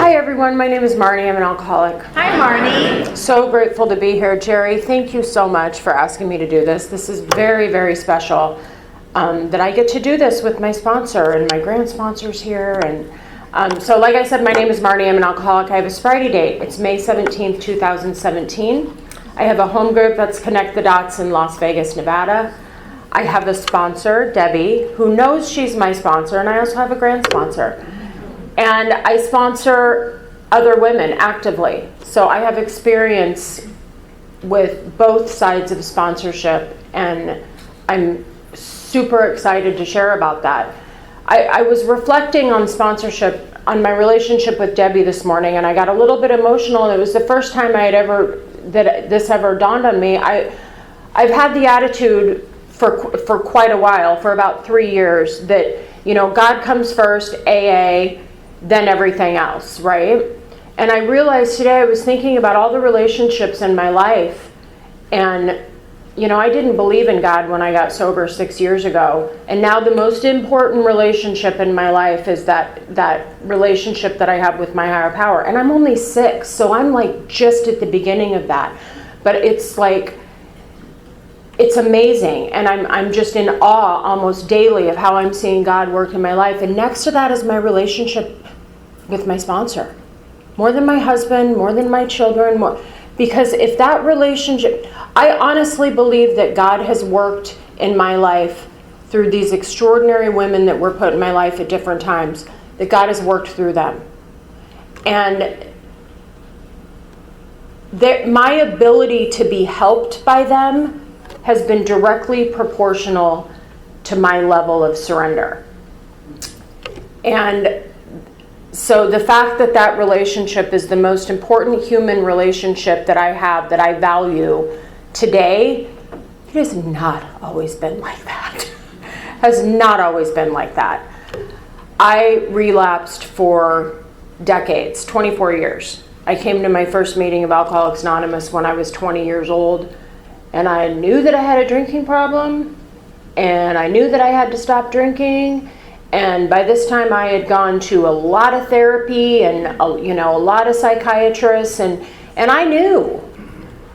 Hi everyone, my name is Marne. I'm an alcoholic. Hi Marne. So grateful to be here. Jerry, thank you so much for asking me to do this. This is very, very special that I get to do this with my sponsor, and my grand sponsor's here. And so like I said, my name is Marne. I'm an alcoholic. I have a sobriety date. It's May 17th, 2017. I have a home group that's Connect the Dots in Las Vegas, Nevada. I have a sponsor, Debbie, who knows she's my sponsor, and I also have a grand sponsor. And I sponsor other women actively. So I have experience with both sides of sponsorship, and I'm super excited to share about that. I was reflecting on sponsorship, on my relationship with Debbie this morning, and I got a little bit emotional. It was the first time that this ever dawned on me. I've had the attitude for quite a while, for about 3 years, that, you know, God comes first, AA, then everything else, right? And I realized today, I was thinking about all the relationships in my life, and, you know, I didn't believe in God when I got sober 6 years ago, and now the most important relationship in my life is that relationship that I have with my higher power. And I'm only 6, so I'm like just at the beginning of that. But it's like, it's amazing, and I'm just in awe almost daily of how I'm seeing God work in my life. And next to that is my relationship with my sponsor. More than my husband, more than my children, more. Because if that relationship, I honestly believe that God has worked in my life through these extraordinary women that were put in my life at different times, that God has worked through them. And my ability to be helped by them has been directly proportional to my level of surrender. And so the fact that that relationship is the most important human relationship that I have, that I value today, it has not always been like that. Has not always been like that. I relapsed for decades, 24 years. I came to my first meeting of Alcoholics Anonymous when I was 20 years old. And I knew that I had a drinking problem, and I knew that I had to stop drinking. And by this time, I had gone to a lot of therapy and a lot of psychiatrists, and I knew,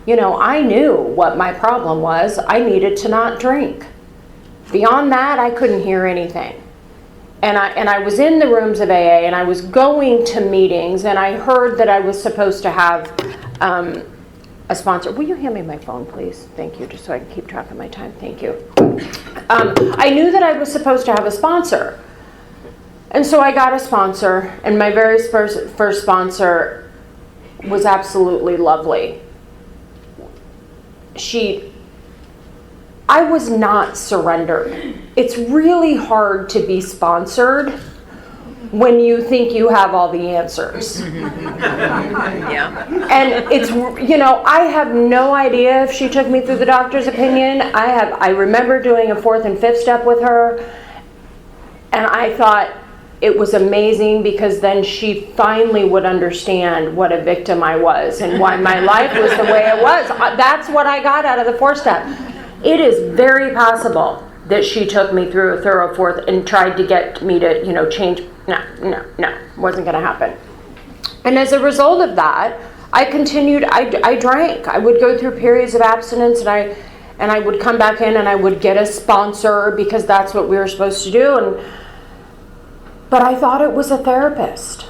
I knew what my problem was. I needed to not drink. Beyond that, I couldn't hear anything. And I was in the rooms of AA, and I was going to meetings, and I heard that I was supposed to have a sponsor. Will you hand me my phone, please? Thank you, just so I can keep track of my time. Thank you. I knew that I was supposed to have a sponsor. And so I got a sponsor, and my very first sponsor was absolutely lovely. I was not surrendered. It's really hard to be sponsored when you think you have all the answers. Yeah. And it's, I have no idea if she took me through the doctor's opinion. I remember doing a 4th and 5th step with her, and I thought it was amazing, because then she finally would understand what a victim I was and why my life was the way it was. That's what I got out of the 4th step. It is very possible that she took me through a thorough 4th and tried to get me to, change. No, wasn't going to happen. And as a result of that, I continued, I drank. I would go through periods of abstinence, and I would come back in, and I would get a sponsor, because that's what we were supposed to do. But I thought it was a therapist.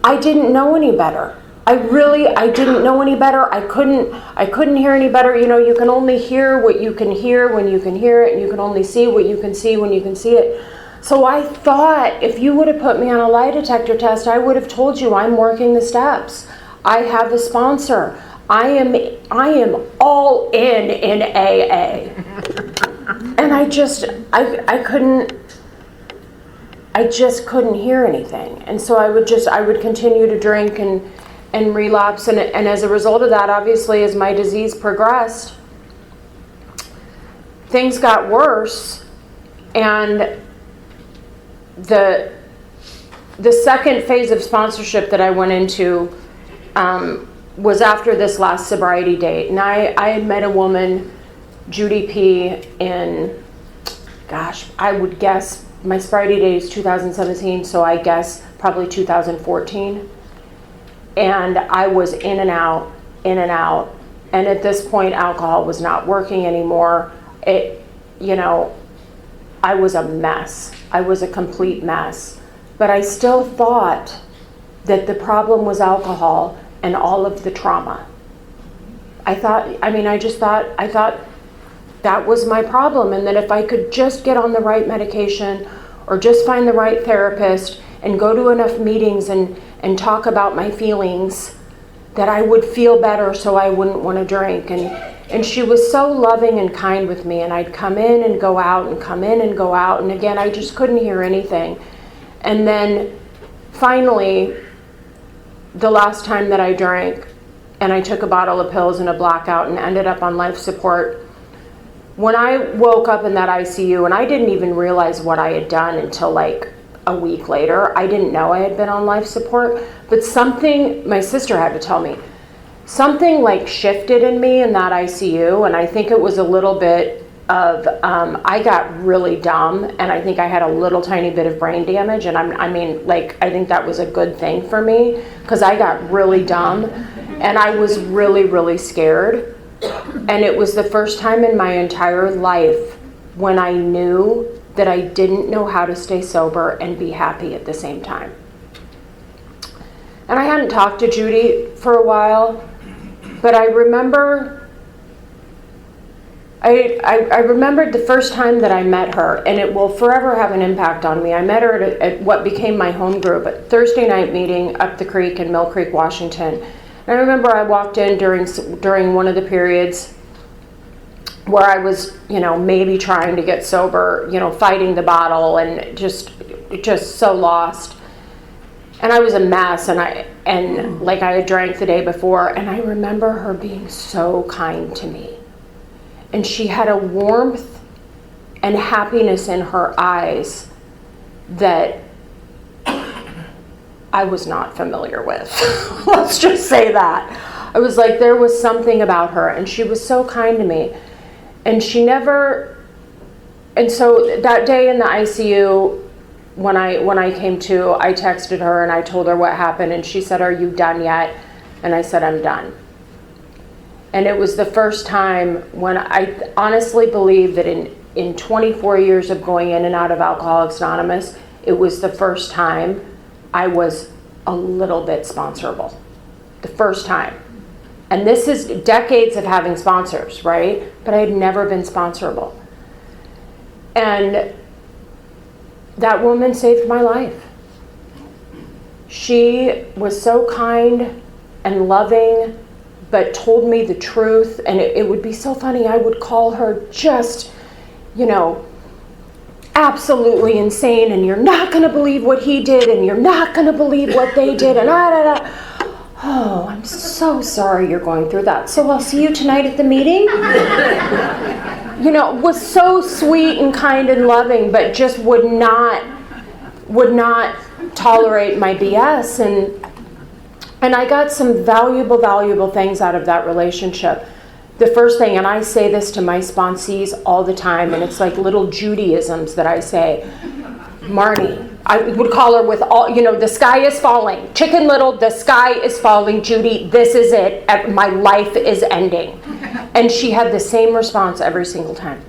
I didn't know any better. I didn't know any better. I couldn't hear any better. You can only hear what you can hear when you can hear it, and you can only see what you can see when you can see it. So I thought, if you would have put me on a lie detector test, I would have told you I'm working the steps. I have a sponsor. I am all in AA. And I just couldn't hear anything. And so I would continue to drink and relapse. And as a result of that, obviously, as my disease progressed, things got worse. And the second phase of sponsorship that I went into was after this last sobriety date. And I had met a woman, Judy P., in, I would guess my sobriety date is 2017, so I guess probably 2014. And I was in and out, in and out. And at this point, alcohol was not working anymore. I was a mess. I was a complete mess. But I still thought that the problem was alcohol and all of the trauma. I thought that was my problem, and that if I could just get on the right medication or just find the right therapist and go to enough meetings and talk about my feelings, that I would feel better so I wouldn't want to drink. And she was so loving and kind with me, and I'd come in and go out and come in and go out, and again, I just couldn't hear anything. And then finally, the last time that I drank, and I took a bottle of pills and a blackout and ended up on life support, when I woke up in that ICU, and I didn't even realize what I had done until like a week later. I didn't know I had been on life support, but something, my sister had to tell me, something like shifted in me in that ICU, and I think it was a little bit of, I got really dumb, and I think I had a little tiny bit of brain damage, and I think that was a good thing for me, because I got really dumb, and I was really, really scared. And it was the first time in my entire life when I knew that I didn't know how to stay sober and be happy at the same time. And I hadn't talked to Judy for a while, but I remember, I remembered the first time that I met her, and it will forever have an impact on me. I met her at what became my home group, at Thursday night meeting up the creek in Mill Creek, Washington. I remember I walked in during one of the periods where I was, maybe trying to get sober, fighting the bottle and just so lost. And I was a mess, and I had drank the day before, and I remember her being so kind to me. And she had a warmth and happiness in her eyes that I was not familiar with. Let's just say that. I was like, there was something about her, and she was so kind to me. And so that day in the ICU, when I came to, I texted her and I told her what happened, and she said, "Are you done yet?" And I said, "I'm done." And it was the first time when I honestly believe that in 24 years of going in and out of Alcoholics Anonymous, it was the first time I was a little bit sponsorable. The first time. And this is decades of having sponsors, right? But I had never been sponsorable. And that woman saved my life. She was so kind and loving, but told me the truth. And it would be so funny. I would call her just, absolutely insane, and you're not going to believe what he did, and you're not going to believe what they did, and oh, I'm so sorry you're going through that. So I'll see you tonight at the meeting. Was so sweet and kind and loving, but just would not tolerate my BS, and I got some valuable things out of that relationship. The first thing, and I say this to my sponsees all the time, and it's like little Judaisms that I say. Marne, I would call her with all, the sky is falling. Chicken Little, the sky is falling. Judy, this is it. My life is ending. And she had the same response every single time.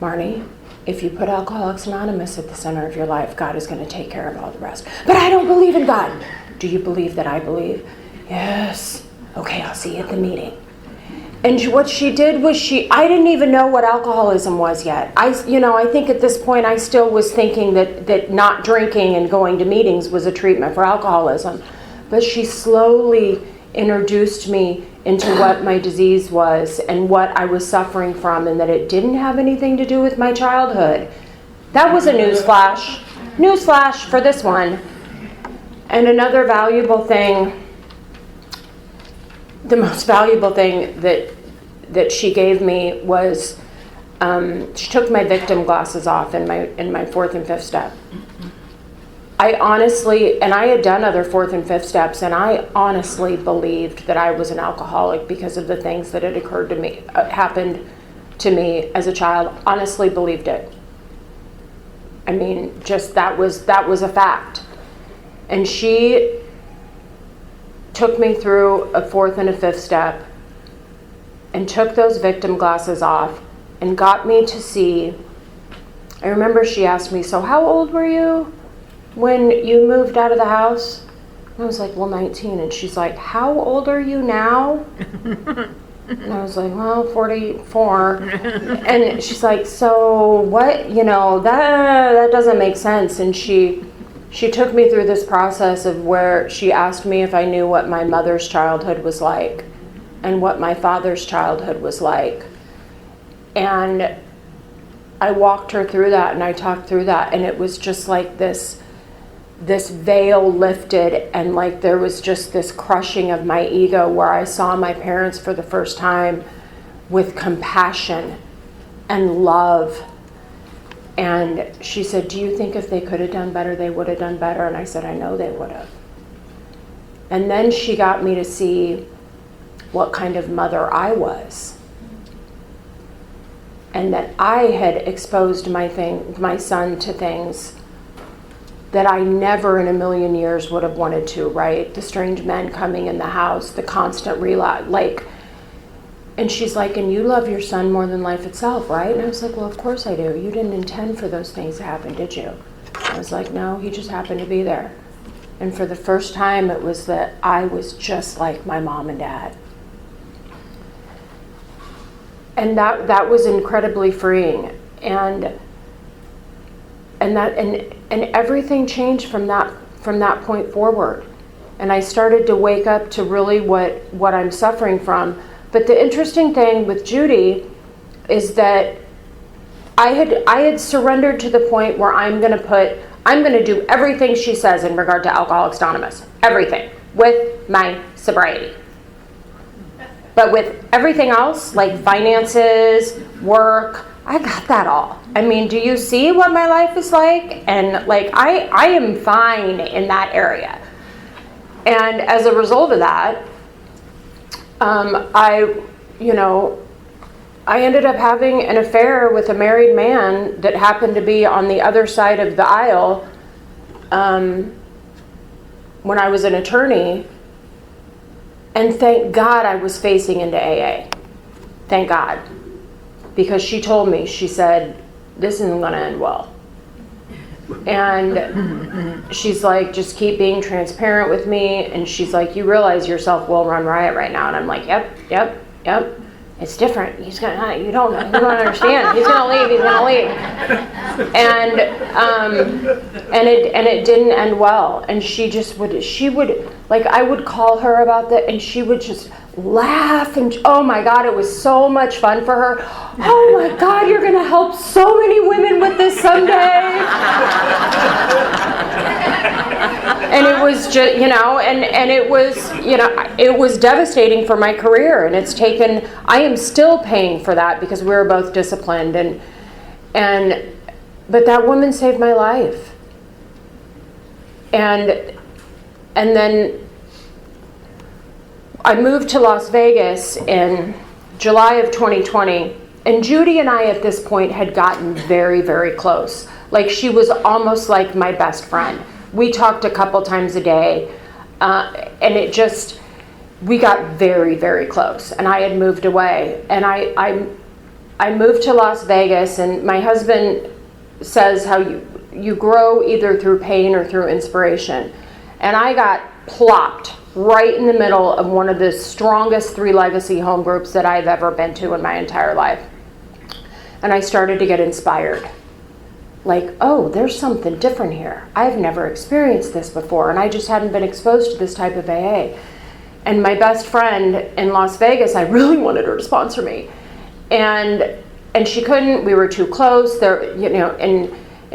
Marne, if you put Alcoholics Anonymous at the center of your life, God is going to take care of all the rest. But I don't believe in God. Do you believe that I believe? Yes. Okay, I'll see you at the meeting. And what she did was I didn't even know what alcoholism was yet. I think at this point I still was thinking that not drinking and going to meetings was a treatment for alcoholism. But she slowly introduced me into what my disease was and what I was suffering from, and that it didn't have anything to do with my childhood. That was a newsflash. Newsflash for this one. And another valuable thing, the most valuable thing that she gave me was she took my victim glasses off in my fourth and fifth step. I honestly, and I had done other fourth and fifth steps, and I honestly believed that I was an alcoholic because of the things that had occurred to me, happened to me as a child. Honestly believed it. I mean, just that was a fact. And she took me through a fourth and a fifth step and took those victim glasses off and got me to see. I remember she asked me, so how old were you when you moved out of the house? And I was like, well, 19. And she's like, how old are you now? And I was like, well, 44. And she's like, so what, that doesn't make sense. And she took me through this process of where she asked me if I knew what my mother's childhood was like and what my father's childhood was like. And I walked her through that and I talked through that, and it was just like this veil lifted, and like there was just this crushing of my ego where I saw my parents for the first time with compassion and love. And she said, do you think if they could have done better, they would have done better? And I said, I know they would have. And then she got me to see what kind of mother I was. And that I had exposed my son to things that I never in a million years would have wanted to, right? The strange men coming in the house, the constant relapse, and she's like, and you love your son more than life itself, right? And I was like, well, of course I do. You didn't intend for those things to happen, did you? I was like, no, he just happened to be there. And for the first time, it was that I was just like my mom and dad. And that was incredibly freeing. And everything changed from that point forward. And I started to wake up to really what I'm suffering from. But the interesting thing with Judy is that I had surrendered to the point where I'm going to do everything she says in regard to Alcoholics Anonymous. Everything. With my sobriety. But with everything else, like finances, work, I got that all. I mean, do you see what my life is like? And I am fine in that area. And as a result of that, I ended up having an affair with a married man that happened to be on the other side of the aisle when I was an attorney. And thank God I was facing into AA. Thank God. Because she told me, she said, this isn't going to end well. And she's like, just keep being transparent with me. And she's like, you realize your self will run riot right now. And I'm like, yep. It's different. He's gonna. You don't understand. He's gonna leave. And it didn't end well. And she would I would call her about that, and she would just laugh. And oh my God, it was so much fun for her. Oh my God, you're gonna help so many women with this someday. And it was just, and it was, it was devastating for my career. And it's taken, I am still paying for that because we were both disciplined. But that woman saved my life. And then I moved to Las Vegas in July of 2020. And Judy and I at this point had gotten very, very close. Like she was almost like my best friend. We talked a couple times a day, and we got very, very close. And I had moved away, and I moved to Las Vegas, and my husband says how you grow either through pain or through inspiration. And I got plopped right in the middle of one of the strongest 3 legacy home groups that I've ever been to in my entire life. And I started to get inspired. Like, oh, there's something different here. I've never experienced this before, and I just hadn't been exposed to this type of AA. And my best friend in Las Vegas, I really wanted her to sponsor me. And she couldn't, we were too close, and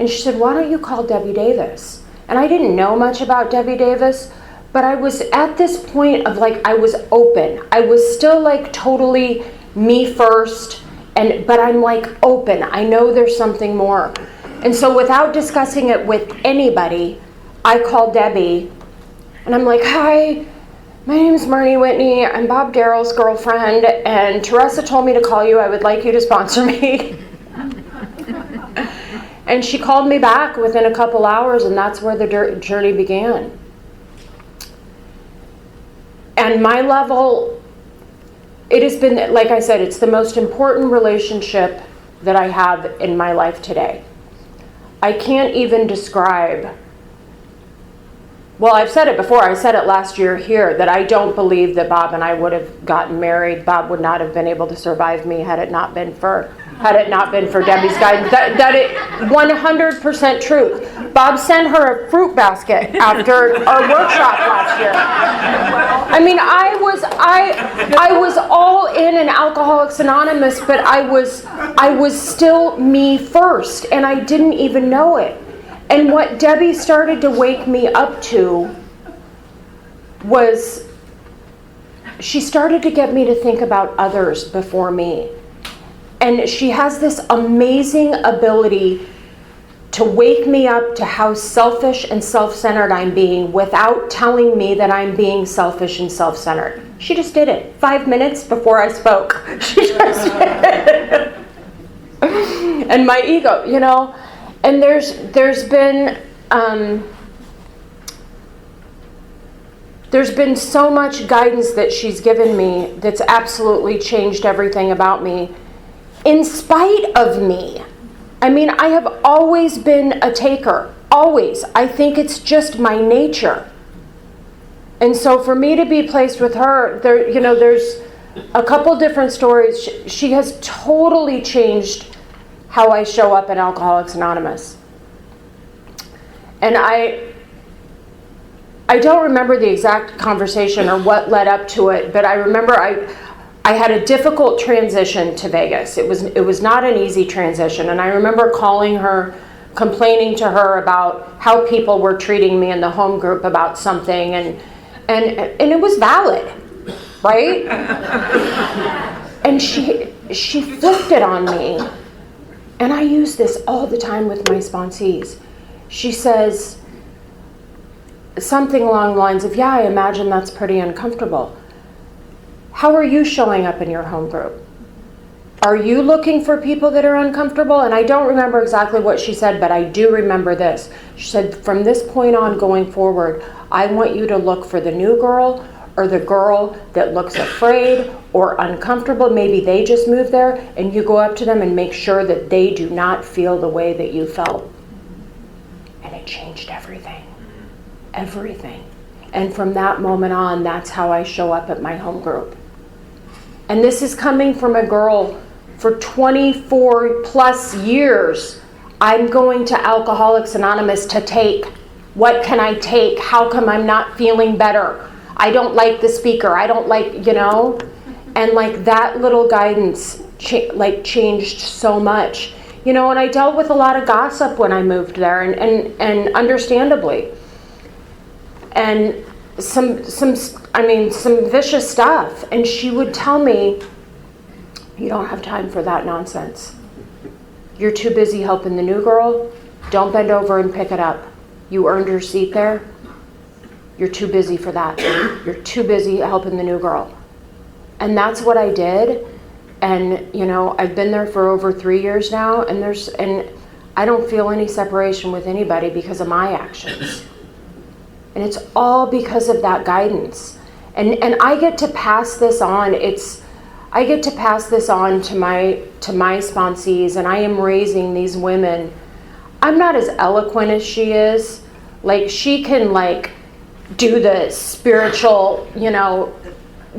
she said, why don't you call Debbie Davis? And I didn't know much about Debbie Davis, but I was at this point of I was open. I was still totally me first, but I'm open. I know there's something more. And so without discussing it with anybody, I called Debbie, and I'm like, hi, my name is Marne Whitney. I'm Bob Darrell's girlfriend, and Teresa told me to call you. I would like you to sponsor me. And she called me back within a couple hours, and that's where the journey began. And my level, it has been, like I said, it's the most important relationship that I have in my life today. I can't even describe, well, I've said it before, I said it last year here, that I don't believe that Bob and I would have gotten married. Bob would not have been able to survive me had it not been for Debbie's guidance. That it 100% truth. Bob sent her a fruit basket after our workshop last year. I mean, I was all in Alcoholics Anonymous, but I was still me first, and I didn't even know it. And what Debbie started to wake me up to was she started to get me to think about others before me. And she has this amazing ability to wake me up to how selfish and self-centered I'm being without telling me that I'm being selfish and self-centered. She just did it 5 minutes before I spoke. She just did it. And my ego, you know. And there's been so much guidance that she's given me that's absolutely changed everything about me. In spite of me. I mean, I have always been a taker. Always. I think it's just my nature. And so for me to be placed with her, there's a couple different stories. She has totally changed how I show up in Alcoholics Anonymous. And I don't remember the exact conversation or what led up to it, but I remember I had a difficult transition to Vegas. It was not an easy transition, and I remember calling her, complaining to her about how people were treating me in the home group about something, and it was valid, right? And she flipped it on me, and I use this all the time with my sponsees. She says something along the lines of, "Yeah, I imagine that's pretty uncomfortable. How are you showing up in your home group? Are you looking for people that are uncomfortable?" And I don't remember exactly what she said, but I do remember this. She said, "From this point on going forward, I want you to look for the new girl or the girl that looks afraid or uncomfortable. Maybe they just moved there, and you go up to them and make sure that they do not feel the way that you felt." And it changed everything. Everything. And from that moment on, that's how I show up at my home group. And this is coming from a girl for 24 plus years. I'm going to Alcoholics Anonymous to take. What can I take? How come I'm not feeling better? I don't like the speaker. I don't like, And like that little guidance changed so much. And I dealt with a lot of gossip when I moved there, and understandably. And some vicious stuff. And she would tell me, "You don't have time for that nonsense. You're too busy helping the new girl. Don't bend over and pick it up. You earned your seat there. You're too busy for that. You're too busy helping the new girl." And that's what I did. And, I've been there for over 3 years now, and I don't feel any separation with anybody because of my actions. And it's all because of that guidance. And I get to pass this on. I get to pass this on to my sponsees, and I am raising these women. I'm not as eloquent as she is. Like, she can do the spiritual,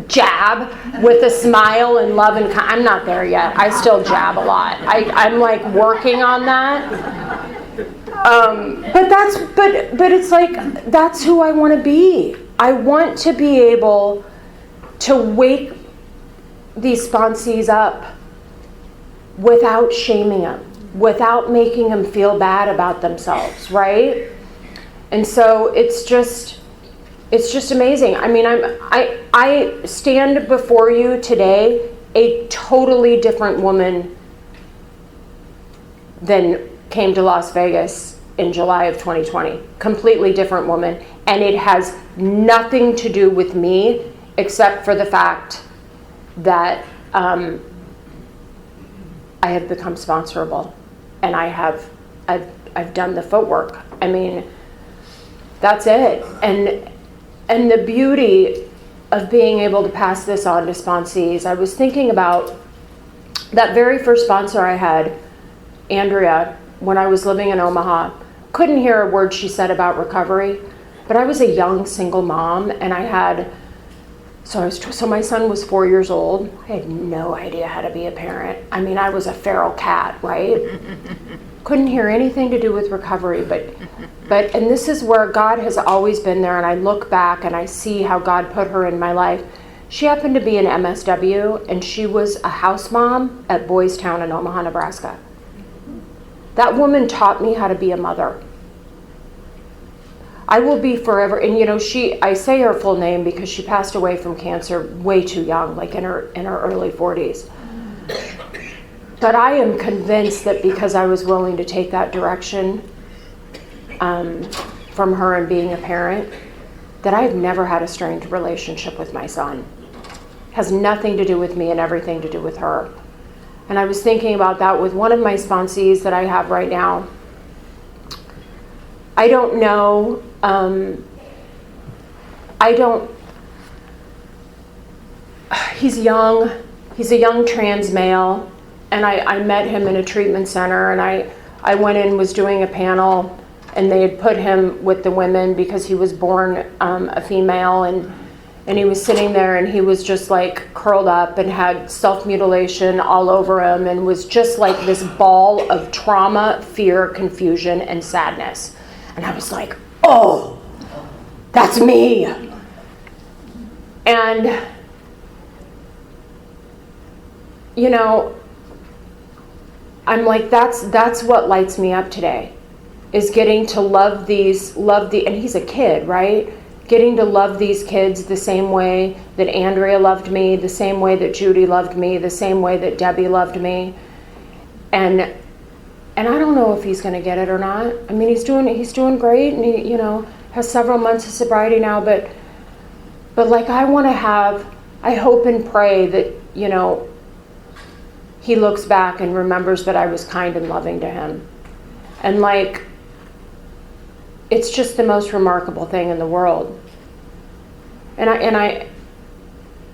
jab with a smile and love and I'm not there yet. I still jab a lot. I'm working on that. But it's that's who I want to be. I want to be able to wake these sponsees up without shaming them, without making them feel bad about themselves, right? And so it's just amazing. I mean, I stand before you today a totally different woman than came to Las Vegas in July of 2020. Completely different woman. And it has nothing to do with me except for the fact that I have become sponsorable, and I have I've done the footwork. I mean, that's it. And the beauty of being able to pass this on to sponsees, I was thinking about that very first sponsor I had, Andrea, when I was living in Omaha. Couldn't hear a word she said about recovery, but I was a young single mom, and I had, so my son was 4 years old. I had no idea how to be a parent. I mean, I was a feral cat, right? Couldn't hear anything to do with recovery, but and this is where God has always been there, and I look back and I see how God put her in my life. She happened to be an MSW, and she was a house mom at Boys Town in Omaha, Nebraska. That woman taught me how to be a mother. I will be forever, and I say her full name because she passed away from cancer way too young, like in her early 40s. But I am convinced that because I was willing to take that direction from her and being a parent, that I have never had a strained relationship with my son. It has nothing to do with me and everything to do with her. And I was thinking about that with one of my sponsees that I have right now. I don't know, he's young, he's a young trans male, and I met him in a treatment center, and I went in, was doing a panel, and they had put him with the women because he was born a female, and he was sitting there, and he was just like curled up and had self-mutilation all over him, and was just like this ball of trauma, fear, confusion, and sadness. And I was like, oh, that's me. And, I'm like, that's what lights me up today, is getting to and he's a kid, right? Getting to love these kids the same way that Andrea loved me, the same way that Judy loved me, the same way that Debbie loved me. And I don't know if he's going to get it or not. I mean, he's doing great, and he, has several months of sobriety now, but like, I hope and pray that, he looks back and remembers that I was kind and loving to him. And like, it's just the most remarkable thing in the world. And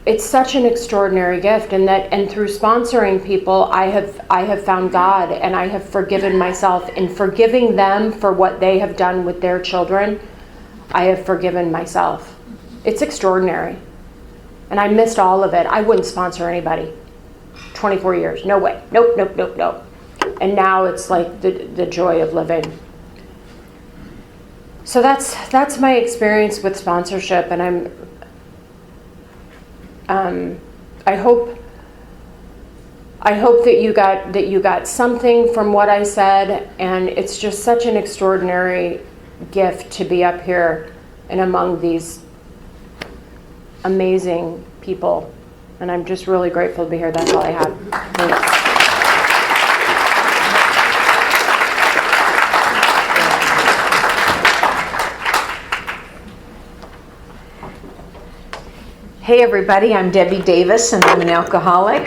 it's such an extraordinary gift, and through sponsoring people, I have found God, and I have forgiven myself. In forgiving them for what they have done with their children, I have forgiven myself. It's extraordinary. And I missed all of it. I wouldn't sponsor anybody. 24 years, no way. Nope. And now it's like the joy of living. So that's my experience with sponsorship, and I hope that you got something from what I said, and it's just such an extraordinary gift to be up here and among these amazing people, and I'm just really grateful to be here. That's all I have. Thanks. Hey everybody, I'm Debbie Davis, and I'm an alcoholic.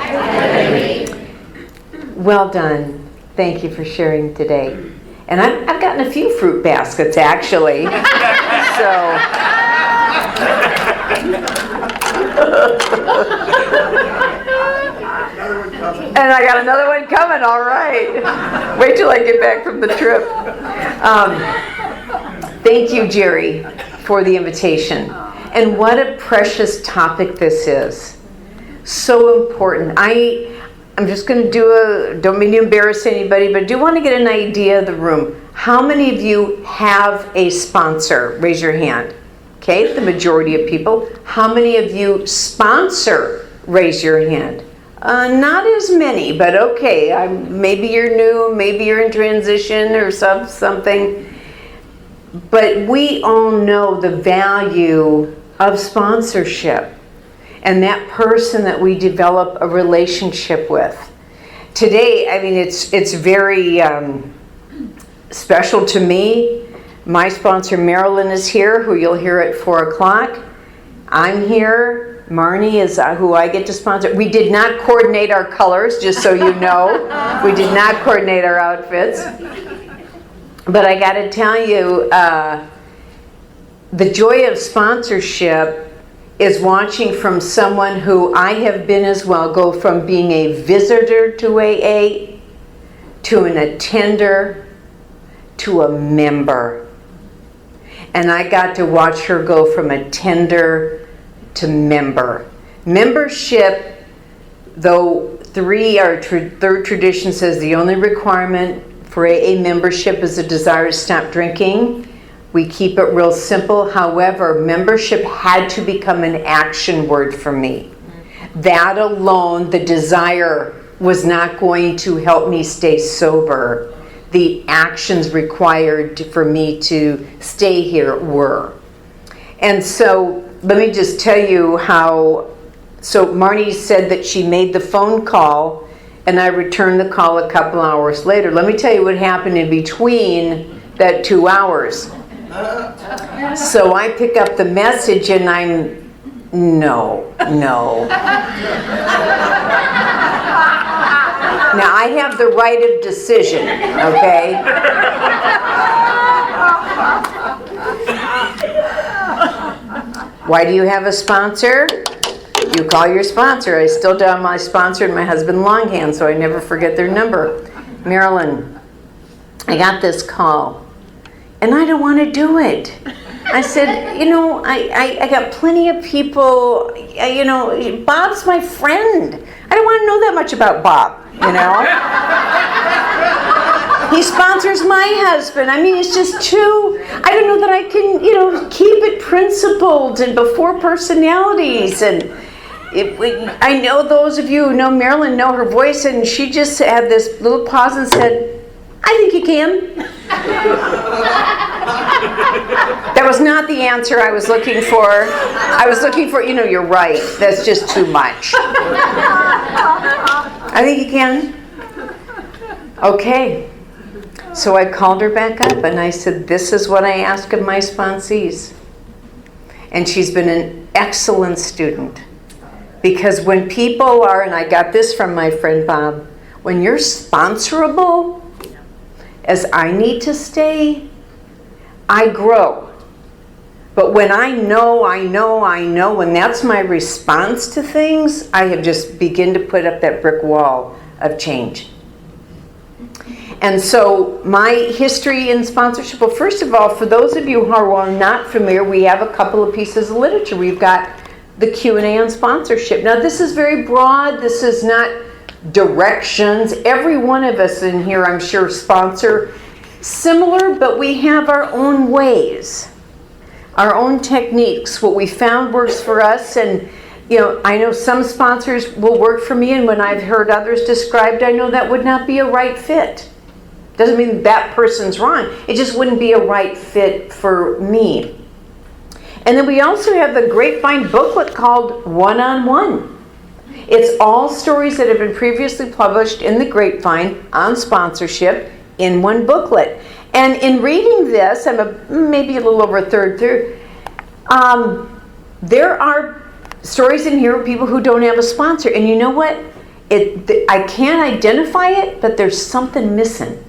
Well done. Thank you for sharing today. And I've gotten a few fruit baskets, actually. And I got another one coming, all right. Wait till I get back from the trip. Thank you, Jerry, for the invitation. And what a precious topic this is. So important. I'm just going to don't mean to embarrass anybody, but I do want to get an idea of the room. How many of you have a sponsor? Raise your hand. Okay, the majority of people. How many of you sponsor? Raise your hand. Not as many, but okay. Maybe you're new, maybe you're in transition or something. But we all know the value of sponsorship and that person that we develop a relationship with. Today, I mean, it's very special to me. My sponsor, Marilyn, is here, who you'll hear at 4 o'clock. I'm here. Marne is who I get to sponsor. We did not coordinate our colors, just so you know. We did not coordinate our outfits. But I got to tell you, the joy of sponsorship is watching from someone who I have been as well go from being a visitor to AA to an attender to a member. And I got to watch her go from attender to member. Membership, though third tradition says the only requirement for AA membership is a desire to stop drinking. We keep it real simple. However, membership had to become an action word for me. That alone, the desire, was not going to help me stay sober. The actions required for me to stay here were. And so, let me just tell you how, so Marne said that she made the phone call and I returned the call a couple hours later. Let me tell you what happened in between that 2 hours. So I pick up the message and I'm, no. Now I have the right of decision, okay? Why do you have a sponsor? You call your sponsor. I still do have my sponsor and my husband longhand, so I never forget their number. Marilyn, I got this call. And I don't want to do it. I said, I got plenty of people, Bob's my friend. I don't want to know that much about Bob, He sponsors my husband. I mean, it's just too, I don't know that I can, keep it principled and before personalities. And I know those of you who know Marilyn know her voice, and she just had this little pause and said, I think you can. That was not the answer I was looking for. I was looking for, you're right. That's just too much. I think you can. Okay. So I called her back up and I said, this is what I ask of my sponsees. And she's been an excellent student. Because when people are, and I got this from my friend Bob, when you're sponsorable, as I need to stay, I grow. But when I know, when that's my response to things, I have just begin to put up that brick wall of change. And so my history in sponsorship, well, first of all, for those of you who are not familiar, we have a couple of pieces of literature. We've got the Q&A on sponsorship. Now this is very broad. This is not directions. Every one of us in here, I'm sure, sponsor similar, but we have our own ways, our own techniques. What we found works for us, and I know some sponsors will work for me, and when I've heard others described, I know that would not be a right fit. Doesn't mean that person's wrong. It just wouldn't be a right fit for me. And then we also have the Grapevine booklet called One-on-One. It's all stories that have been previously published in the Grapevine on sponsorship in one booklet. And in reading this, I'm maybe a little over a third through, there are stories in here of people who don't have a sponsor. And you know what? I can't identify it, but there's something missing.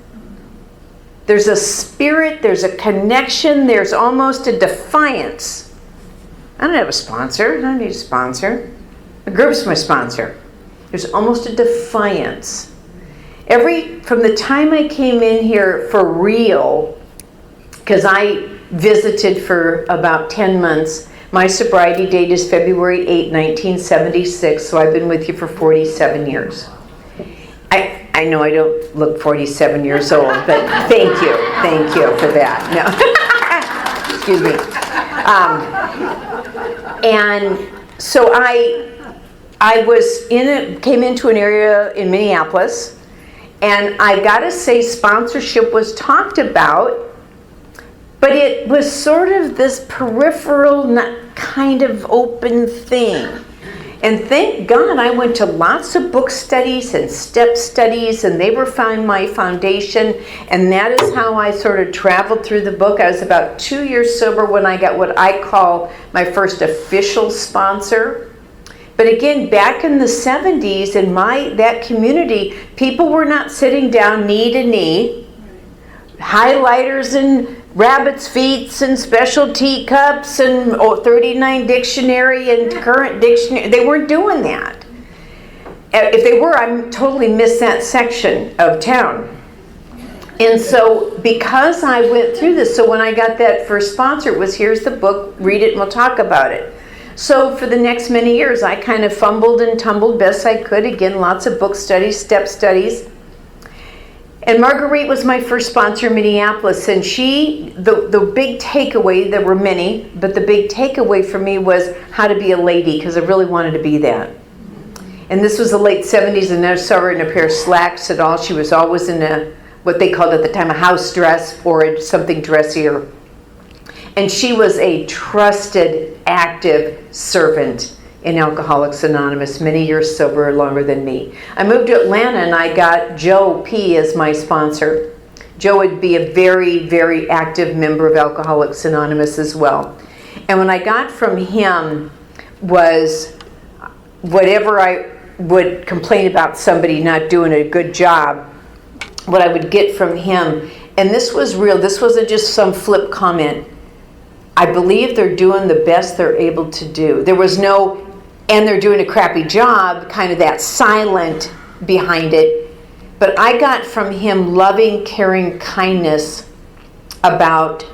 There's a spirit, there's a connection, there's almost a defiance. I don't have a sponsor. I don't need a sponsor. The group's my sponsor. There's almost a defiance. From the time I came in here for real, because I visited for about 10 months, my sobriety date is February 8, 1976, so I've been with you for 47 years. I know I don't look 47 years old, but thank you for that. No, excuse me. And so I came into an area in Minneapolis, and I gotta say sponsorship was talked about, but it was sort of this peripheral, not kind of open thing. And thank God I went to lots of book studies and step studies, and they were my foundation, and that is how I sort of traveled through the book. I was about 2 years sober when I got what I call my first official sponsor. But again, back in the 70s, in that community, people were not sitting down knee to knee, highlighters and rabbit's feet and special teacups and 39 dictionary and current dictionary. They weren't doing that. If they were, I totally missed that section of town. And so because I went through this, so when I got that first sponsor, it was, here's the book, read it and we'll talk about it. So for the next many years, I kind of fumbled and tumbled best I could. Again, lots of book studies, step studies. And Marguerite was my first sponsor in Minneapolis, and the big takeaway, there were many, but the big takeaway for me was how to be a lady, because I really wanted to be that. And this was the late 70s, and I saw her in a pair of slacks at all. She was always in a, what they called at the time, a house dress or something dressier. And she was a trusted, active servant in Alcoholics Anonymous, many years sober, longer than me. I moved to Atlanta and I got Joe P. as my sponsor. Joe would be a very, very active member of Alcoholics Anonymous as well. And what I got from him was whatever I would complain about somebody not doing a good job, what I would get from him, and this was real, this wasn't just some flip comment. I believe they're doing the best they're able to do. There was no, and they're doing a crappy job, kind of that silent behind it. But I got from him loving, caring kindness about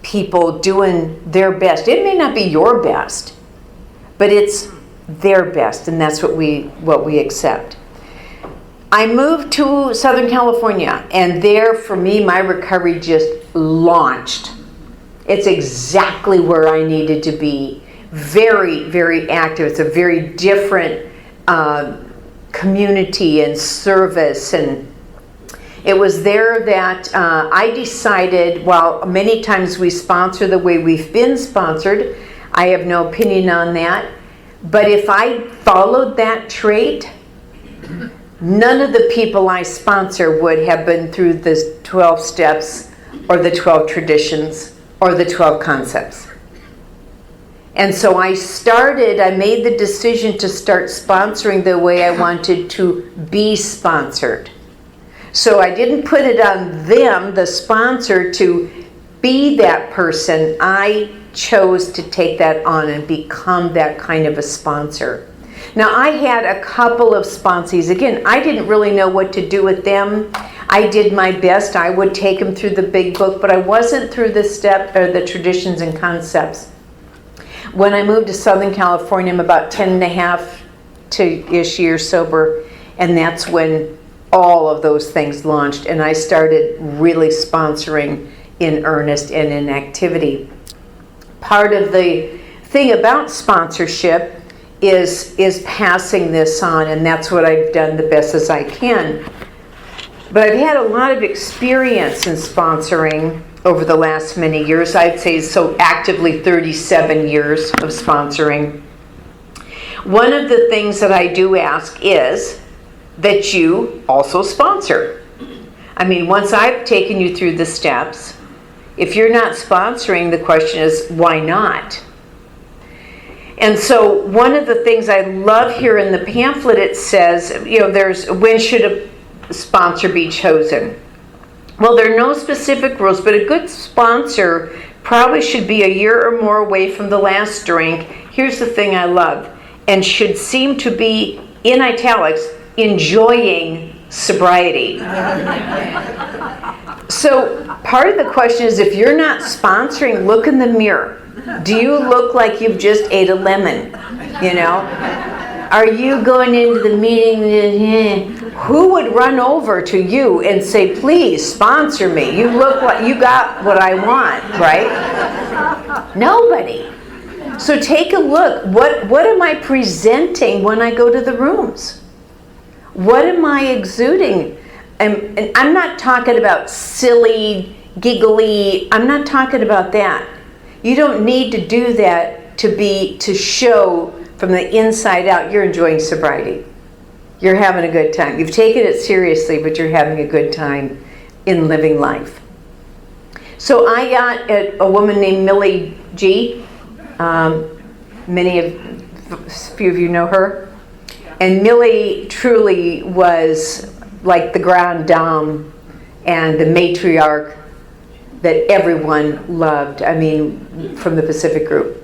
people doing their best. It may not be your best, but it's their best, and that's what we accept. I moved to Southern California, and there, for me, my recovery just launched. It's exactly where I needed to be. Very, very active. It's a very different community and service. And it was there that I decided, while many times we sponsor the way we've been sponsored, I have no opinion on that. But if I followed that trait, none of the people I sponsor would have been through the 12 steps or the 12 traditions or the 12 concepts. And so I made the decision to start sponsoring the way I wanted to be sponsored. So I didn't put it on them, the sponsor, to be that person. I chose to take that on and become that kind of a sponsor. Now, I had a couple of sponsees. Again, I didn't really know what to do with them. I did my best. I would take them through the big book, but I wasn't through the traditions and concepts. When I moved to Southern California, I'm about 10 and a half to ish years sober, and that's when all of those things launched, and I started really sponsoring in earnest and in activity. Part of the thing about sponsorship is passing this on, and that's what I've done the best as I can. But I've had a lot of experience in sponsoring over the last many years. I'd say so actively 37 years of sponsoring. One of the things that I do ask is that you also sponsor. I mean, once I've taken you through the steps, if you're not sponsoring, the question is, why not? And so one of the things I love here in the pamphlet, it says, there's, when should a sponsor be chosen? Well, there are no specific rules, but a good sponsor probably should be a year or more away from the last drink. Here's the thing I love, and should seem to be, in italics, enjoying sobriety. So part of the question is, if you're not sponsoring, look in the mirror. Do you look like you've just ate a lemon? Are you going into the meeting? Who would run over to you and say, please sponsor me? You look like you got what I want, right? Nobody. So take a look. What am I presenting when I go to the rooms? What am I exuding? And I'm not talking about silly, giggly. I'm not talking about that. You don't need to do that to show from the inside out you're enjoying sobriety. You're having a good time. You've taken it seriously, but you're having a good time in living life. So I got a woman named Millie G. A few of you know her. And Millie truly was like the grande dame and the matriarch that everyone loved, I mean, from the Pacific Group.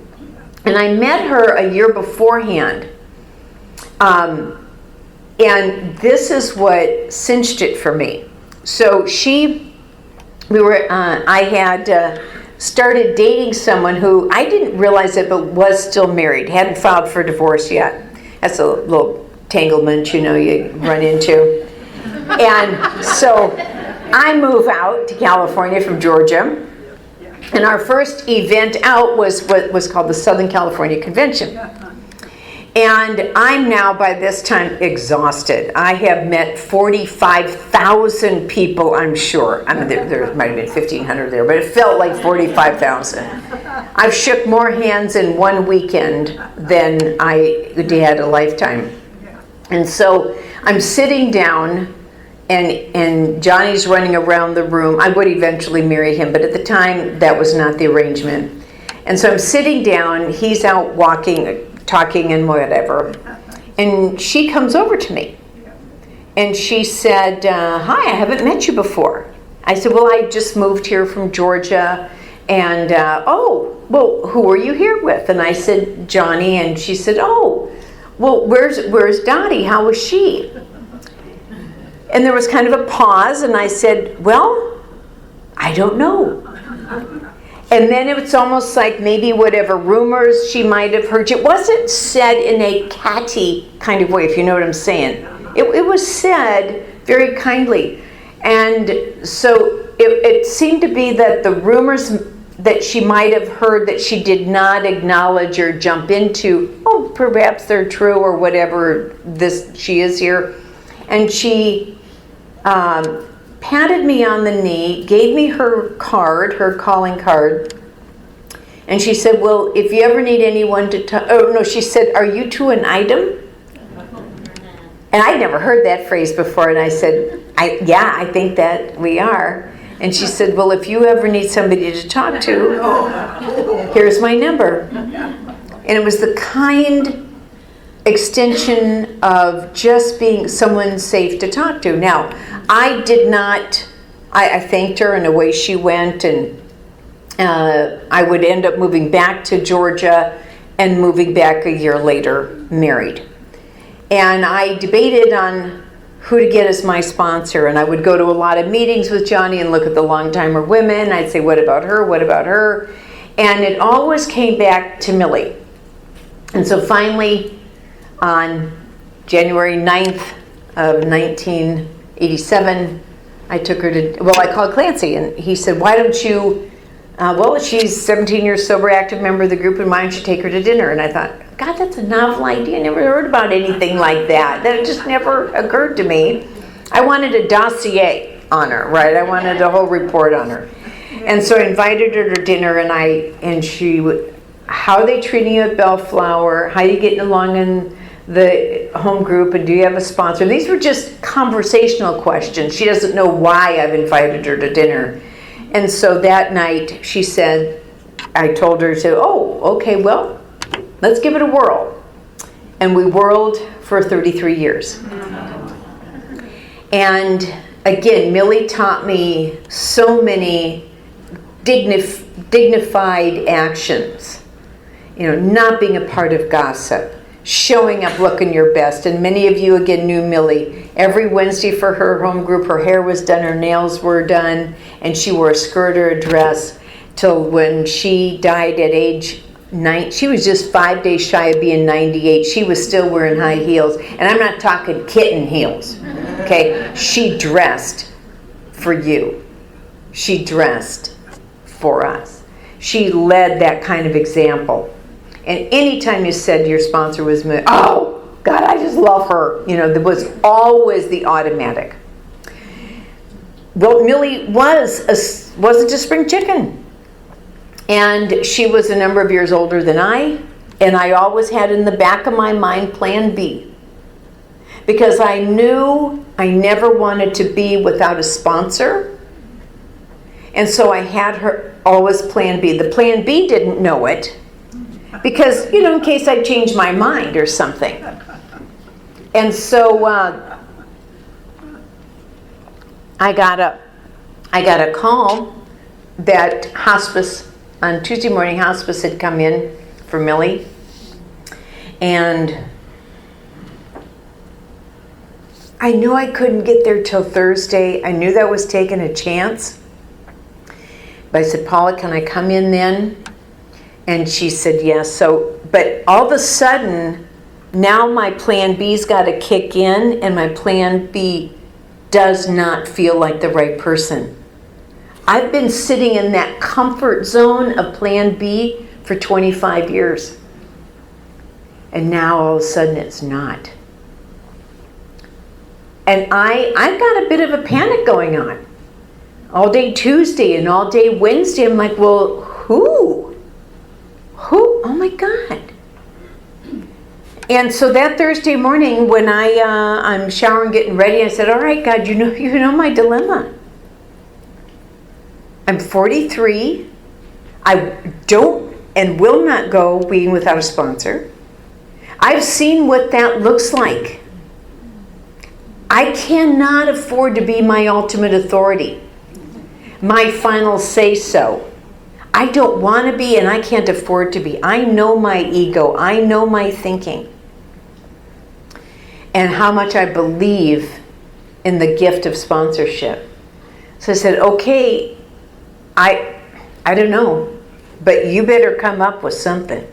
And I met her a year beforehand. And this is what cinched it for me. So I had started dating someone who I didn't realize it, but was still married, hadn't filed for divorce yet. That's a little tanglement, you run into. And so I move out to California from Georgia, and our first event out was what was called the Southern California Convention. And I'm now, by this time, exhausted. I have met 45,000 people, I'm sure. I mean, there might have been 1,500 there, but it felt like 45,000. I've shook more hands in one weekend than I had a lifetime. And so I'm sitting down, and Johnny's running around the room. I would eventually marry him, but at the time, that was not the arrangement. And so I'm sitting down, he's out walking, talking and whatever, and she comes over to me and she said, hi, I haven't met you before. I said, well, I just moved here from Georgia, and oh, well, who are you here with? And I said, Johnny. And she said, oh, well, where's Dottie? How is she? And there was kind of a pause, and I said, well, I don't know. And then it's almost like maybe whatever rumors she might have heard. It wasn't said in a catty kind of way, if you know what I'm saying. It was said very kindly. And so it seemed to be that the rumors that she might have heard that she did not acknowledge or jump into, oh, perhaps they're true or whatever, she is here. And she patted me on the knee, gave me her card, her calling card, and she said, well, if you ever need anyone to talk, oh no, she said, are you two an item? And I'd never heard that phrase before, and I said, yeah, I think that we are. And she said, well, if you ever need somebody to talk to, here's my number. And it was the kind extension of just being someone safe to talk to. Now, I thanked her, and away she went, and I would end up moving back to Georgia and moving back a year later, married. And I debated on who to get as my sponsor, and I would go to a lot of meetings with Johnny and look at the long-timer women. I'd say, what about her? What about her? And it always came back to Millie. And so finally, on January 9th of 1987, I took her to, I called Clancy, and he said, why don't you, she's 17 years sober, active member of the group, and why don't you take her to dinner? And I thought, God, that's a novel idea. I never heard about anything like that. That just never occurred to me. I wanted a dossier on her, right? I wanted a whole report on her. And so I invited her to dinner, and she would, how are they treating you at Bellflower? How are you getting along in the home group, and do you have a sponsor? These were just conversational questions. She doesn't know why I've invited her to dinner. And so that night she said, I told her, oh, okay, well, let's give it a whirl. And we whirled for 33 years. And again, Millie taught me so many dignified actions. Not being a part of gossip, showing up looking your best. And many of you, again, knew Millie. Every Wednesday for her home group, her hair was done, her nails were done, and she wore a skirt or a dress till when she died at age 9. She was just 5 days shy of being 98. She was still wearing high heels. And I'm not talking kitten heels, okay? She dressed for you. She dressed for us. She led that kind of example. And anytime you said your sponsor was, oh, God, I just love her. There was always the automatic. Well, Millie wasn't a spring chicken. And she was a number of years older than I. And I always had in the back of my mind Plan B. Because I knew I never wanted to be without a sponsor. And so I had her always Plan B. The Plan B didn't know it. Because, in case I changed my mind or something. And so I got a call that hospice, on Tuesday morning, hospice had come in for Millie. And I knew I couldn't get there till Thursday. I knew that was taking a chance. But I said, Paula, can I come in then? And she said yes. So, but all of a sudden, now my plan B's got to kick in, and my plan B does not feel like the right person. I've been sitting in that comfort zone of plan B for 25 years. And now all of a sudden it's not. And I've got a bit of a panic going on. All day Tuesday and all day Wednesday, I'm like, well, who? Oh my God. And so that Thursday morning when I'm showering, getting ready, I said, all right, God, you know my dilemma. I'm 43. I don't and will not go being without a sponsor. I've seen what that looks like. I cannot afford to be my ultimate authority, my final say-so. I don't want to be, and I can't afford to be. I know my ego. I know my thinking. And how much I believe in the gift of sponsorship. So I said, okay, I don't know, but you better come up with something.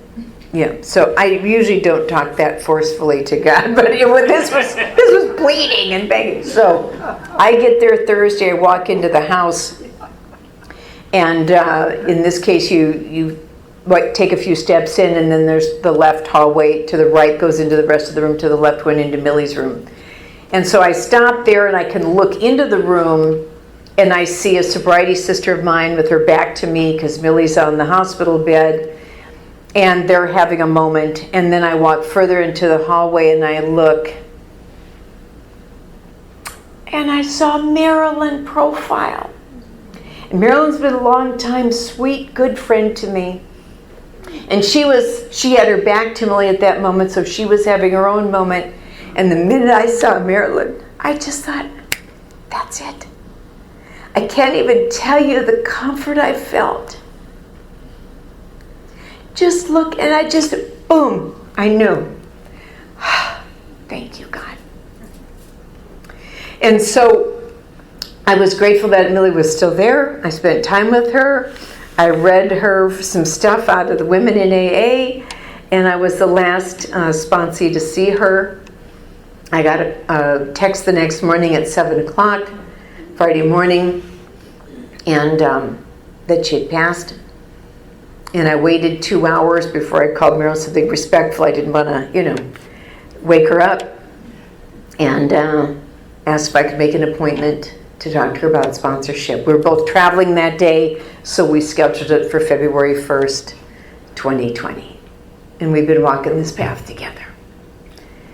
Yeah, so I usually don't talk that forcefully to God, but this was pleading and begging. So I get there Thursday, I walk into the house, and in this case you take a few steps in, and then there's the left hallway. To the right goes into the rest of the room, to the left went into Millie's room. And so I stop there and I can look into the room, and I see a sobriety sister of mine with her back to me because Millie's on the hospital bed, and they're having a moment. And then I walk further into the hallway and I look, and I saw Marilyn profile. And Marilyn's been a long time, sweet, good friend to me. And she had her back to Millie at that moment, so she was having her own moment. And the minute I saw Marilyn, I just thought, that's it. I can't even tell you the comfort I felt. Just look, and I just, boom, I knew. Thank you, God. And so I was grateful that Millie was still there. I spent time with her. I read her some stuff out of the Women in AA, and I was the last sponsee to see her. I got a text the next morning at 7 o'clock, Friday morning, and that she had passed. And I waited 2 hours before I called Meryl, something respectful. I didn't want to, wake her up, and asked if I could make an appointment to talk to her about sponsorship. We were both traveling that day, so we scheduled it for February 1st, 2020. And we've been walking this path together.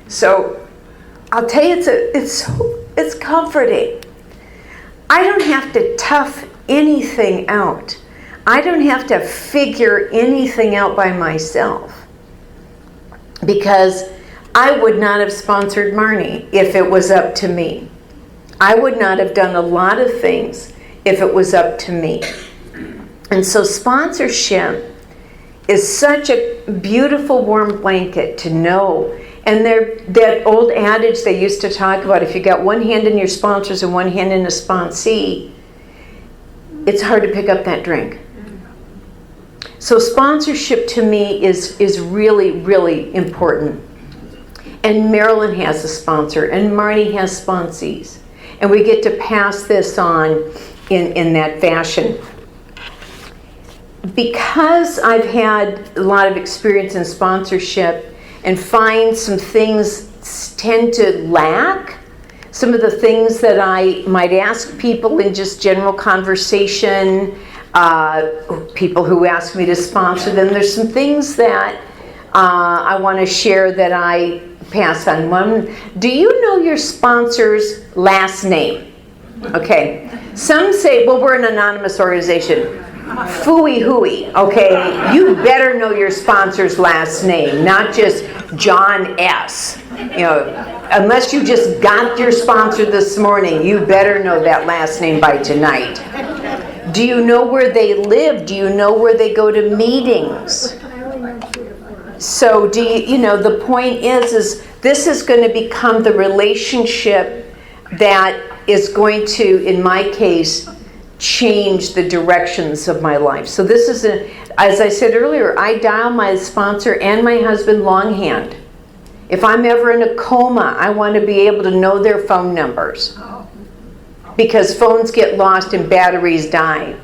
So I'll tell you, it's comforting. I don't have to tough anything out. I don't have to figure anything out by myself, because I would not have sponsored Marne if it was up to me. I would not have done a lot of things if it was up to me. And so sponsorship is such a beautiful warm blanket to know. And that old adage they used to talk about, if you got one hand in your sponsors and one hand in a sponsee, it's hard to pick up that drink. So sponsorship to me is really, really important. And Marilyn has a sponsor, and Marnie has sponsees. And we get to pass this on in that fashion. Because I've had a lot of experience in sponsorship and find some things tend to lack, some of the things that I might ask people in just general conversation, people who ask me to sponsor them, there's some things that I want to share that I pass on. One, do you know your sponsor's last name? Okay. Some say, well, we're an anonymous organization. Phooey hooey, okay? You better know your sponsor's last name, not just John S. Unless you just got your sponsor this morning, you better know that last name by tonight. Do you know where they live? Do you know where they go to meetings? So the point is this is going to become the relationship that is going to, in my case, change the directions of my life. So this is, as I said earlier, I dial my sponsor and my husband longhand. If I'm ever in a coma, I want to be able to know their phone numbers. Because phones get lost and batteries die.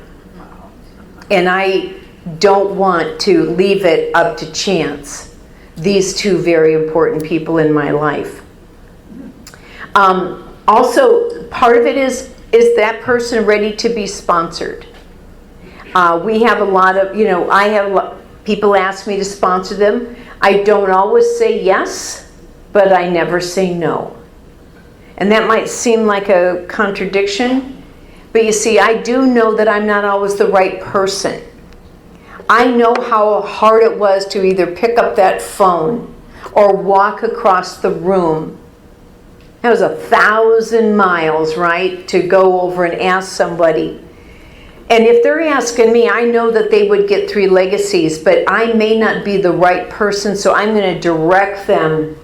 And I don't want to leave it up to chance. These two very important people in my life. Also, part of it is that person ready to be sponsored? We have a lot of, people ask me to sponsor them. I don't always say yes, but I never say no. And that might seem like a contradiction, but you see, I do know that I'm not always the right person. I know how hard it was to either pick up that phone or walk across the room. That was 1,000 miles, right, to go over and ask somebody. And if they're asking me, I know that they would get 3 legacies, but I may not be the right person, so I'm going to direct them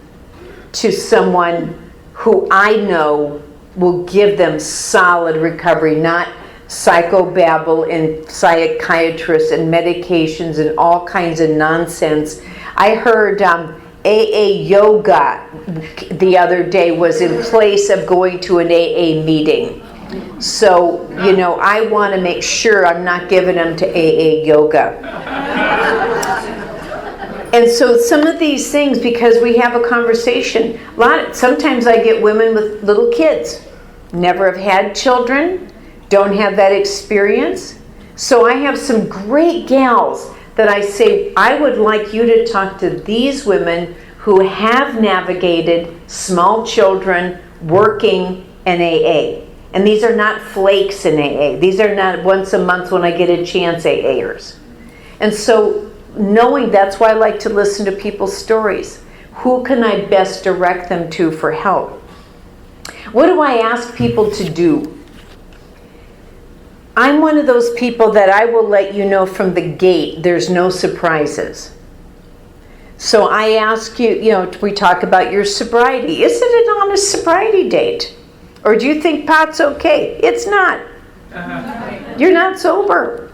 to someone who I know will give them solid recovery, not psychobabble and psychiatrists and medications and all kinds of nonsense. I heard AA yoga the other day was in place of going to an AA meeting. So, I want to make sure I'm not giving them to AA yoga. And so some of these things, because we have a conversation, sometimes I get women with little kids, never have had children, don't have that experience. So I have some great gals that I say, I would like you to talk to these women who have navigated small children working in AA. And these are not flakes in AA. These are not once a month when I get a chance AAers. And so knowing that's why I like to listen to people's stories. Who can I best direct them to for help? What do I ask people to do? I'm one of those people that I will let you know from the gate there's no surprises. So I ask you, we talk about your sobriety. Is it an honest sobriety date? Or do you think pot's okay? It's not. You're not sober.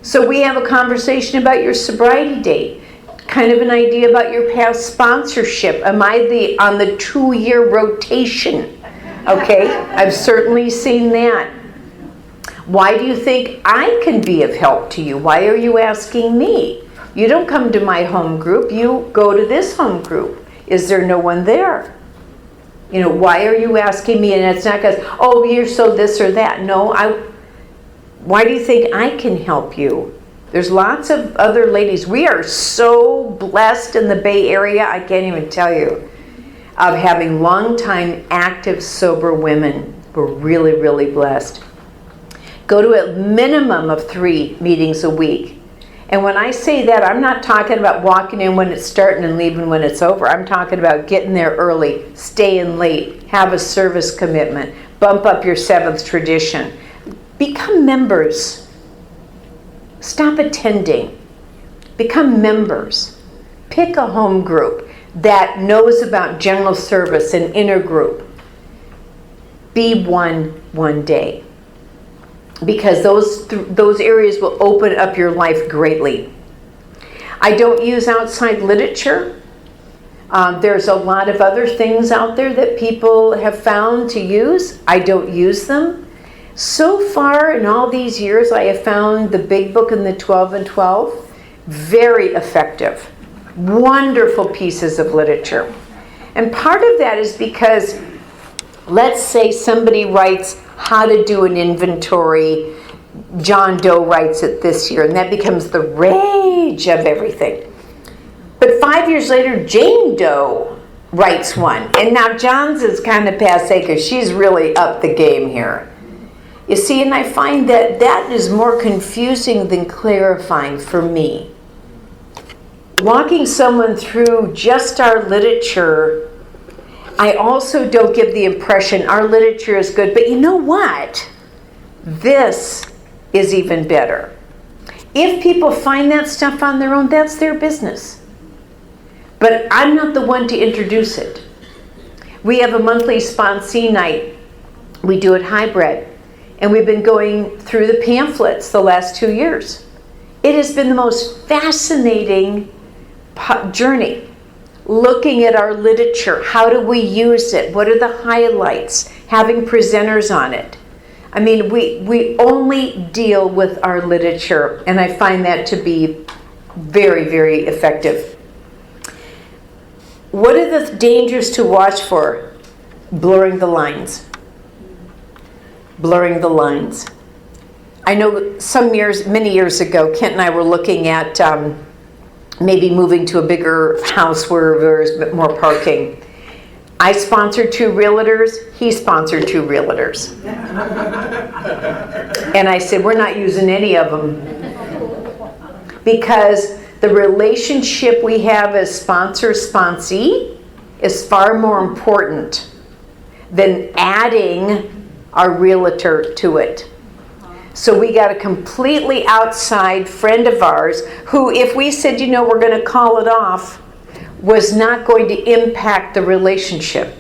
So we have a conversation about your sobriety date. Kind of an idea about your past sponsorship. Am I on the 2-year rotation? Okay, I've certainly seen that. Why do you think I can be of help to you? Why are you asking me? You don't come to my home group, you go to this home group. Is there no one there? Why are you asking me? And it's not because, oh, you're so this or that. No, why do you think I can help you? There's lots of other ladies. We are so blessed in the Bay Area, I can't even tell you, of having long-time active, sober women. We're really, really blessed. Go to a minimum of 3 meetings a week. And when I say that, I'm not talking about walking in when it's starting and leaving when it's over. I'm talking about getting there early, staying late, have a service commitment, bump up your 7th tradition. Become members. Stop attending. Become members. Pick a home group that knows about general service and intergroup. Be one day. Because those areas will open up your life greatly. I don't use outside literature. There's a lot of other things out there that people have found to use. I don't use them. So far in all these years, I have found the Big Book and the 12 and 12 very effective. Wonderful pieces of literature. And part of that is because, let's say somebody writes how to do an inventory. John Doe writes it this year, and that becomes the rage of everything. But 5 years later, Jane Doe writes one. And now John's is kind of passé because she's really up the game here. You see, and I find that is more confusing than clarifying for me. Walking someone through just our literature, I also don't give the impression our literature is good, but you know what? This is even better. If people find that stuff on their own, that's their business. But I'm not the one to introduce it. We have a monthly sponsee night. We do it hybrid. And we've been going through the pamphlets the last 2 years. It has been the most fascinating journey. Looking at our literature, how do we use it? What are the highlights? Having presenters on it. I mean, we only deal with our literature, and I find that to be very, very effective. What are the dangers to watch for? Blurring the lines. Blurring the lines. I know many years ago, Kent and I were looking at maybe moving to a bigger house where there's more parking. I sponsored 2 realtors. He sponsored 2 realtors. And I said, we're not using any of them. Because the relationship we have as sponsor-sponsee is far more important than adding our realtor to it. So we got a completely outside friend of ours who, if we said, we're going to call it off, was not going to impact the relationship.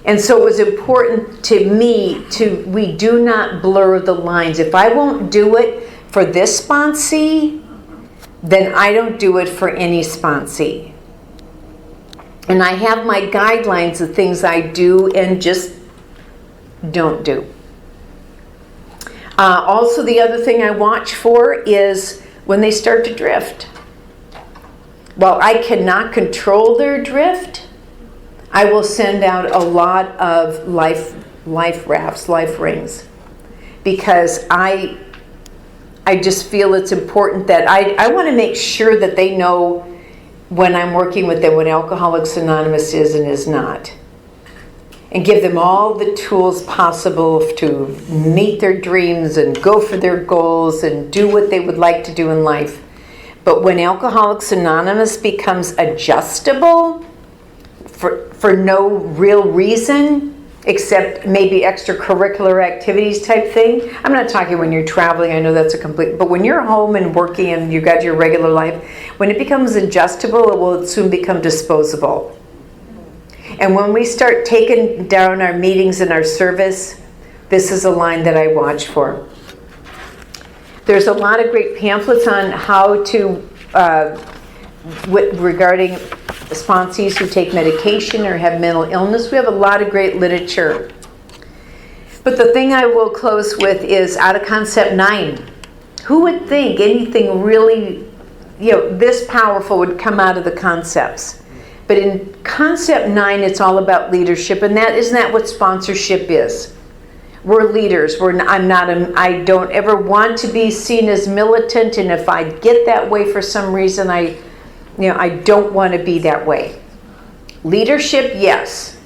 And so it was important to me we do not blur the lines. If I won't do it for this sponsee, then I don't do it for any sponsee. And I have my guidelines of things I do and just don't do. Also, the other thing I watch for is when they start to drift. While I cannot control their drift, I will send out a lot of life rafts, life rings, because I just feel it's important that I want to make sure that they know when I'm working with them what Alcoholics Anonymous is and is not. And give them all the tools possible to meet their dreams and go for their goals and do what they would like to do in life. But when Alcoholics Anonymous becomes adjustable for no real reason, except maybe extracurricular activities type thing. I'm not talking when you're traveling, I know that's but when you're home and working and you've got your regular life, when it becomes adjustable, it will soon become disposable. And when we start taking down our meetings and our service, this is a line that I watch for. There's a lot of great pamphlets on how to, regarding sponsees who take medication or have mental illness. We have a lot of great literature. But the thing I will close with is out of Concept 9. Who would think anything really, this powerful would come out of the concepts? But in Concept 9, it's all about leadership, and isn't that what sponsorship is? We're leaders. I don't ever want to be seen as militant, and if I get that way for some reason, I don't want to be that way. Leadership, yes.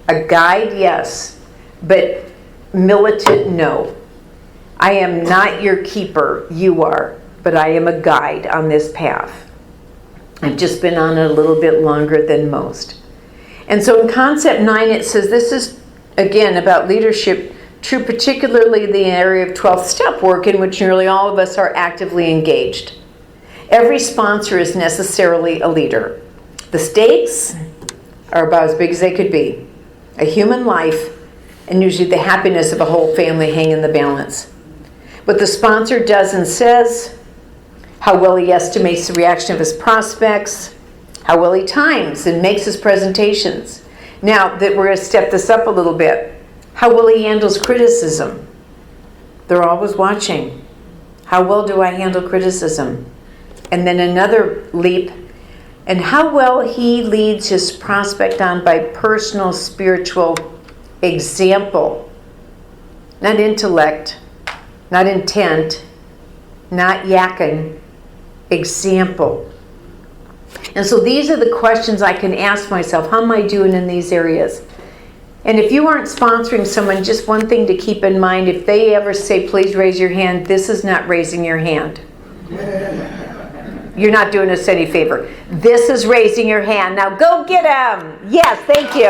A guide, yes. But militant, no. I am not your keeper. You are. But I am a guide on this path. I've just been on it a little bit longer than most. And so in Concept 9, it says this is, again, about leadership, true particularly in the area of 12th step work, in which nearly all of us are actively engaged. Every sponsor is necessarily a leader. The stakes are about as big as they could be. A human life, and usually the happiness of a whole family hang in the balance. What the sponsor does and says, how well he estimates the reaction of his prospects, how well he times and makes his presentations. Now, that we're going to step this up a little bit, how well he handles criticism. They're always watching. How well do I handle criticism? And then another leap, and how well he leads his prospect on by personal spiritual example. Not intellect, not intent, not yakking, example. And so these are the questions I can ask myself. How am I doing in these areas? And if you aren't sponsoring someone, just one thing to keep in mind, if they ever say, please raise your hand, this is not raising your hand. You're not doing us any favor. This is raising your hand. Now go get them. Yes, thank you.